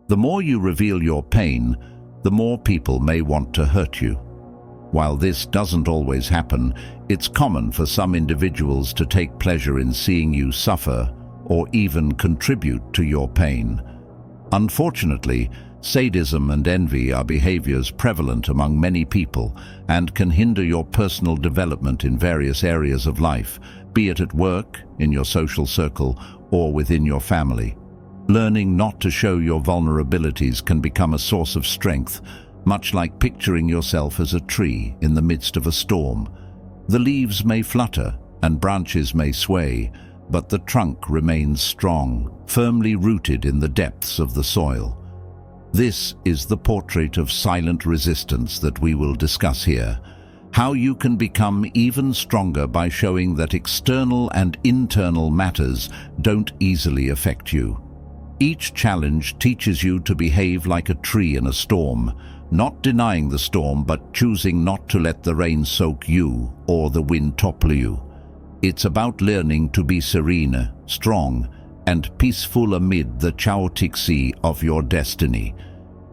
The more you reveal your pain, the more people may want to hurt you. While this doesn't always happen, it's common for some individuals to take pleasure in seeing you suffer or even contribute to your pain. Unfortunately, sadism and envy are behaviors prevalent among many people and can hinder your personal development in various areas of life, be it at work, in your social circle, or within your family. Learning not to show your vulnerabilities can become a source of strength, much like picturing yourself as a tree in the midst of a storm. The leaves may flutter and branches may sway, but the trunk remains strong, firmly rooted in the depths of the soil. This is the portrait of silent resistance that we will discuss here. How you can become even stronger by showing that external and internal matters don't easily affect you. Each challenge teaches you to behave like a tree in a storm, not denying the storm but choosing not to let the rain soak you or the wind topple you. It's about learning to be serene, strong, and peaceful amid the chaotic sea of your destiny.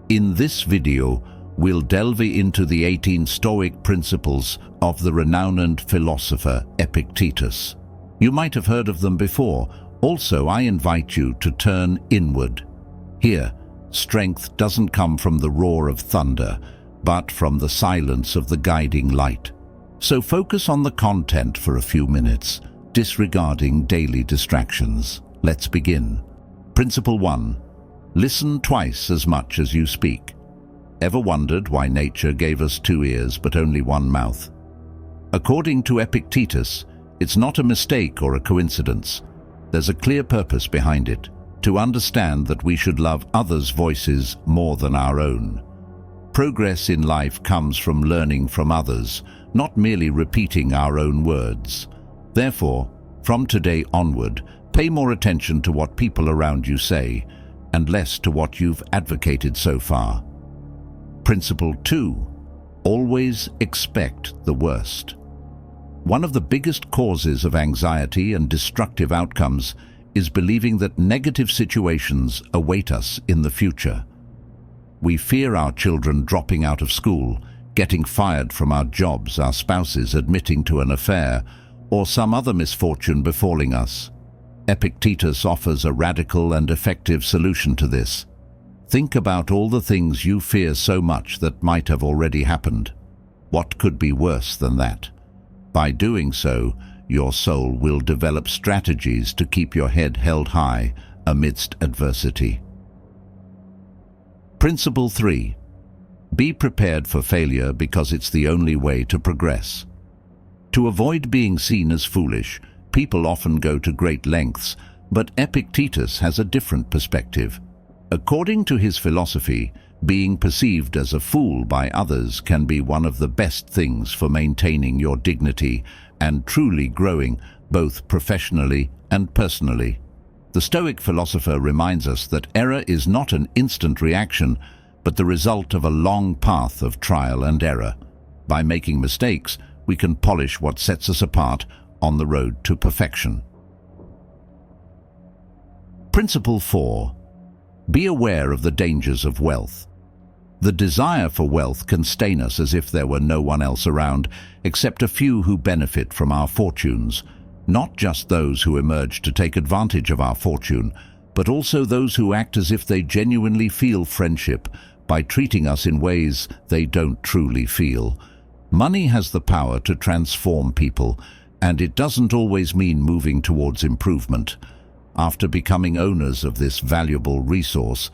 In this video, we'll delve into the 18 Stoic principles of the renowned philosopher Epictetus. You might have heard of them before. Also, I invite you to turn inward. Here, strength doesn't come from the roar of thunder, but from the silence of the guiding light. So focus on the content for a few minutes, disregarding daily distractions. Let's begin. Principle 1. Listen twice as much as you speak. Ever wondered why nature gave us 2 ears but only 1 mouth? According to Epictetus, it's not a mistake or a coincidence. There's a clear purpose behind it, to understand that we should love others' voices more than our own. Progress in life comes from learning from others, not merely repeating our own words. Therefore, from today onward, pay more attention to what people around you say, and less to what you've advocated so far. Principle 2. Always expect the worst. One of the biggest causes of anxiety and destructive outcomes is believing that negative situations await us in the future. We fear our children dropping out of school, getting fired from our jobs, our spouses admitting to an affair, or some other misfortune befalling us. Epictetus offers a radical and effective solution to this. Think about all the things you fear so much that might have already happened. What could be worse than that? By doing so, your soul will develop strategies to keep your head held high amidst adversity. Principle 3. Be prepared for failure because it's the only way to progress. To avoid being seen as foolish, people often go to great lengths, but Epictetus has a different perspective. According to his philosophy, being perceived as a fool by others can be one of the best things for maintaining your dignity and truly growing both professionally and personally. The Stoic philosopher reminds us that error is not an instant reaction, but the result of a long path of trial and error. By making mistakes, we can polish what sets us apart on the road to perfection. Principle 4. Be aware of the dangers of wealth. The desire for wealth can stain us as if there were no one else around, except a few who benefit from our fortunes. Not just those who emerge to take advantage of our fortune, but also those who act as if they genuinely feel friendship by treating us in ways they don't truly feel. Money has the power to transform people, and it doesn't always mean moving towards improvement. After becoming owners of this valuable resource,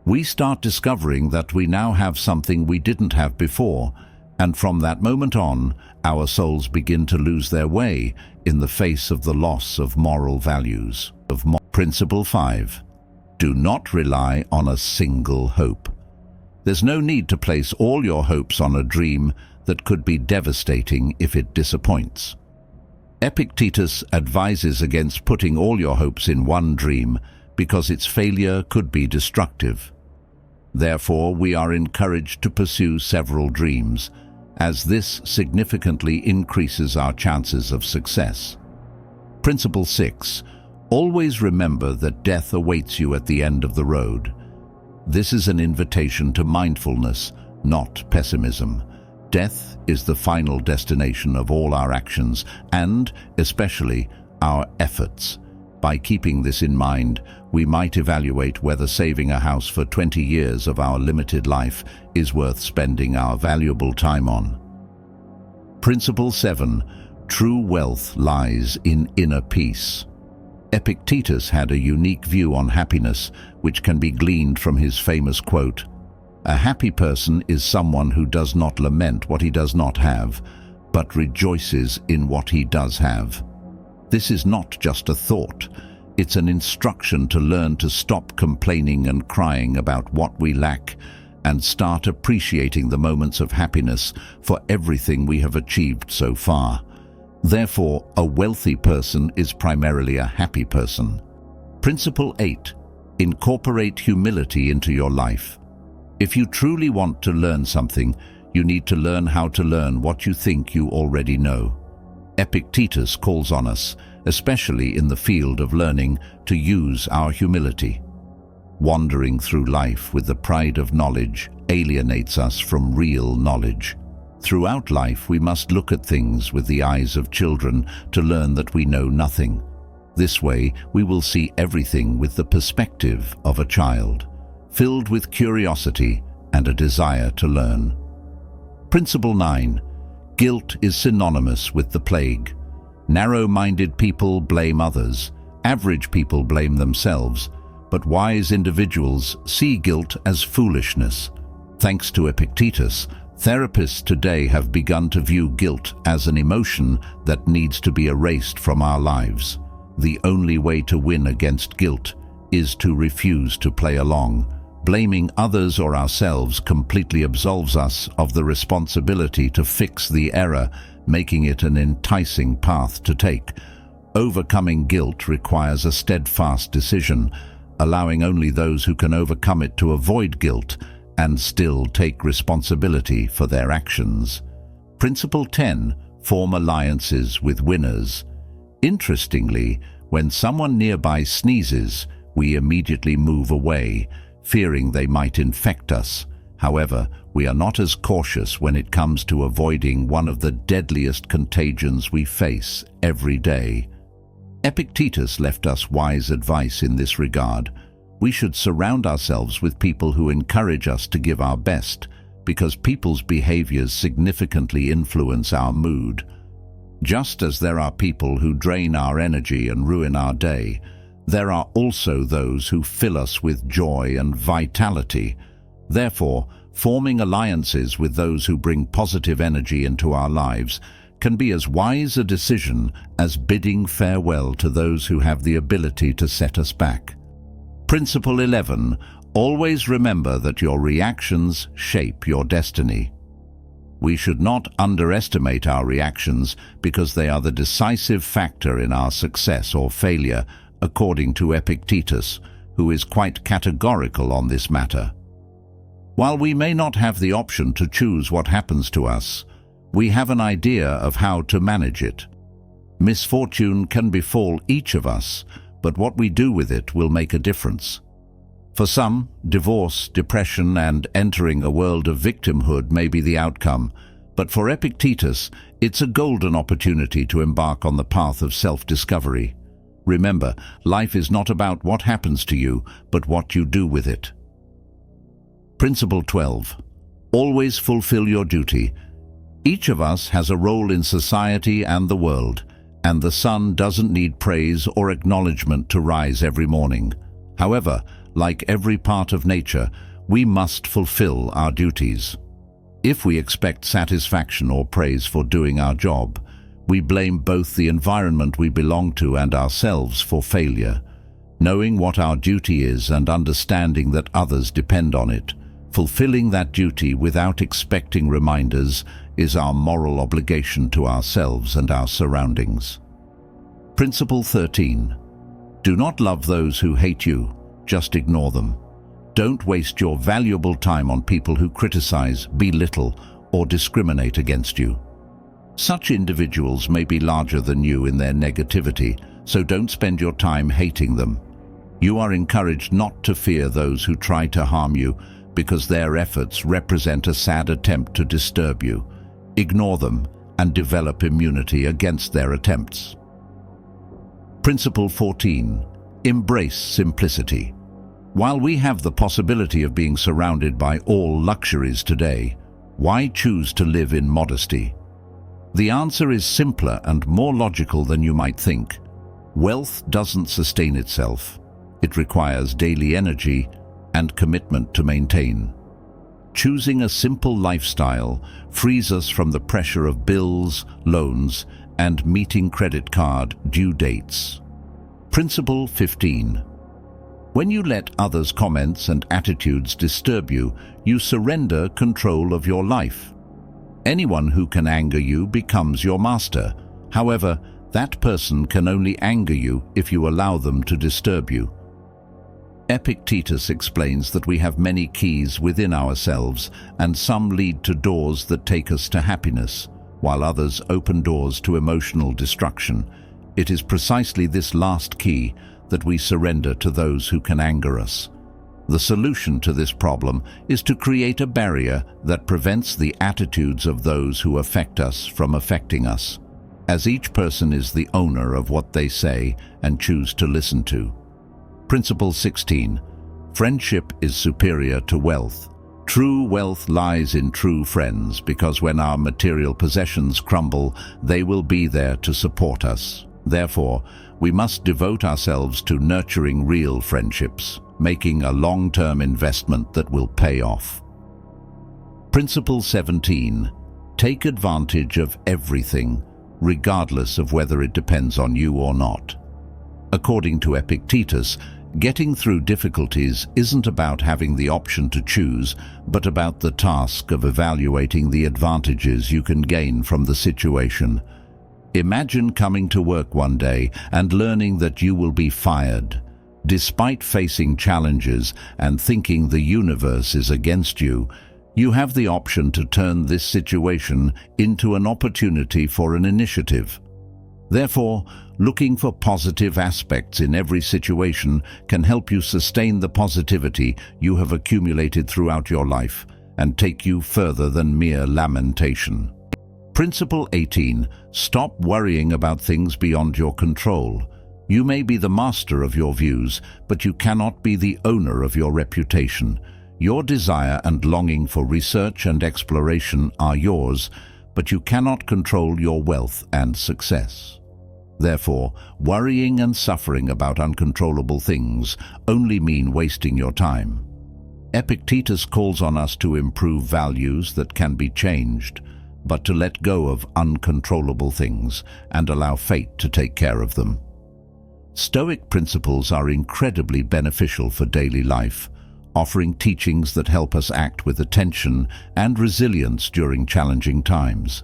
we start discovering that we now have something we didn't have before, and from that moment on, our souls begin to lose their way in the face of the loss of moral values. Principle 5. Do not rely on a single hope. There's no need to place all your hopes on a dream that could be devastating if it disappoints. Epictetus advises against putting all your hopes in one dream because its failure could be destructive. Therefore, we are encouraged to pursue several dreams, as this significantly increases our chances of success. Principle 6. Always remember that death awaits you at the end of the road. This is an invitation to mindfulness, not pessimism. Death is the final destination of all our actions and, especially, our efforts. By keeping this in mind, we might evaluate whether saving a house for 20 years of our limited life is worth spending our valuable time on. Principle 7. True wealth lies in inner peace. Epictetus had a unique view on happiness, which can be gleaned from his famous quote, "A happy person is someone who does not lament what he does not have, but rejoices in what he does have." This is not just a thought. It's an instruction to learn to stop complaining and crying about what we lack and start appreciating the moments of happiness for everything we have achieved so far. Therefore, a wealthy person is primarily a happy person. Principle 8. Incorporate humility into your life. If you truly want to learn something, you need to learn how to learn what you think you already know. Epictetus calls on us, especially in the field of learning, to use our humility. Wandering through life with the pride of knowledge alienates us from real knowledge. Throughout life, we must look at things with the eyes of children to learn that we know nothing. This way, we will see everything with the perspective of a child, filled with curiosity and a desire to learn. Principle 9. Guilt is synonymous with the plague. Narrow-minded people blame others. Average people blame themselves. But wise individuals see guilt as foolishness. Thanks to Epictetus, therapists today have begun to view guilt as an emotion that needs to be erased from our lives. The only way to win against guilt is to refuse to play along. Blaming others or ourselves completely absolves us of the responsibility to fix the error, making it an enticing path to take. Overcoming guilt requires a steadfast decision, allowing only those who can overcome it to avoid guilt and still take responsibility for their actions. Principle 10. Form alliances with winners. Interestingly, when someone nearby sneezes, we immediately move away, fearing they might infect us. However, we are not as cautious when it comes to avoiding one of the deadliest contagions we face every day. Epictetus left us wise advice in this regard. We should surround ourselves with people who encourage us to give our best, because people's behaviors significantly influence our mood. Just as there are people who drain our energy and ruin our day, there are also those who fill us with joy and vitality. Therefore, forming alliances with those who bring positive energy into our lives can be as wise a decision as bidding farewell to those who have the ability to set us back. Principle 11. Always remember that your reactions shape your destiny. We should not underestimate our reactions because they are the decisive factor in our success or failure, according to Epictetus, who is quite categorical on this matter. While we may not have the option to choose what happens to us, we have an idea of how to manage it. Misfortune can befall each of us, but what we do with it will make a difference. For some, divorce, depression, and entering a world of victimhood may be the outcome, but for Epictetus, it's a golden opportunity to embark on the path of self-discovery. Remember, life is not about what happens to you, but what you do with it. Principle 12. Always fulfill your duty. Each of us has a role in society and the world, and the sun doesn't need praise or acknowledgement to rise every morning. However, like every part of nature, we must fulfill our duties. If we expect satisfaction or praise for doing our job, we blame both the environment we belong to and ourselves for failure. Knowing what our duty is and understanding that others depend on it, fulfilling that duty without expecting reminders is our moral obligation to ourselves and our surroundings. Principle 13. Do not love those who hate you, just ignore them. Don't waste your valuable time on people who criticize, belittle, or discriminate against you. Such individuals may be larger than you in their negativity, so don't spend your time hating them. You are encouraged not to fear those who try to harm you because their efforts represent a sad attempt to disturb you. Ignore them and develop immunity against their attempts. Principle 14. Embrace simplicity. While we have the possibility of being surrounded by all luxuries today, why choose to live in modesty? The answer is simpler and more logical than you might think. Wealth doesn't sustain itself. It requires daily energy and commitment to maintain. Choosing a simple lifestyle frees us from the pressure of bills, loans, and meeting credit card due dates. Principle 15. When you let others' comments and attitudes disturb you, you surrender control of your life. Anyone who can anger you becomes your master. However, that person can only anger you if you allow them to disturb you. Epictetus explains that we have many keys within ourselves, and some lead to doors that take us to happiness, while others open doors to emotional destruction. It is precisely this last key that we surrender to those who can anger us. The solution to this problem is to create a barrier that prevents the attitudes of those who affect us from affecting us, as each person is the owner of what they say and choose to listen to. Principle 16. Friendship is superior to wealth. True wealth lies in true friends, because when our material possessions crumble, they will be there to support us. Therefore, we must devote ourselves to nurturing real friendships, making a long-term investment that will pay off. Principle 17. Take advantage of everything, regardless of whether it depends on you or not. According to Epictetus, getting through difficulties isn't about having the option to choose, but about the task of evaluating the advantages you can gain from the situation. Imagine coming to work one day and learning that you will be fired. Despite facing challenges and thinking the universe is against you, you have the option to turn this situation into an opportunity for an initiative. Therefore, looking for positive aspects in every situation can help you sustain the positivity you have accumulated throughout your life and take you further than mere lamentation. Principle 18. Stop worrying about things beyond your control. You may be the master of your views, but you cannot be the owner of your reputation. Your desire and longing for research and exploration are yours, but you cannot control your wealth and success. Therefore, worrying and suffering about uncontrollable things only mean wasting your time. Epictetus calls on us to improve values that can be changed, but to let go of uncontrollable things and allow fate to take care of them. Stoic principles are incredibly beneficial for daily life, offering teachings that help us act with attention and resilience during challenging times.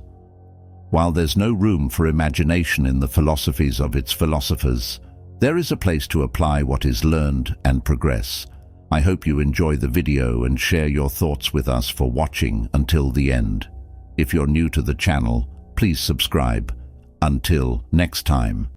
While there's no room for imagination in the philosophies of its philosophers, there is a place to apply what is learned and progress. I hope you enjoy the video and share your thoughts with us for watching until the end. If you're new to the channel, please subscribe. Until next time.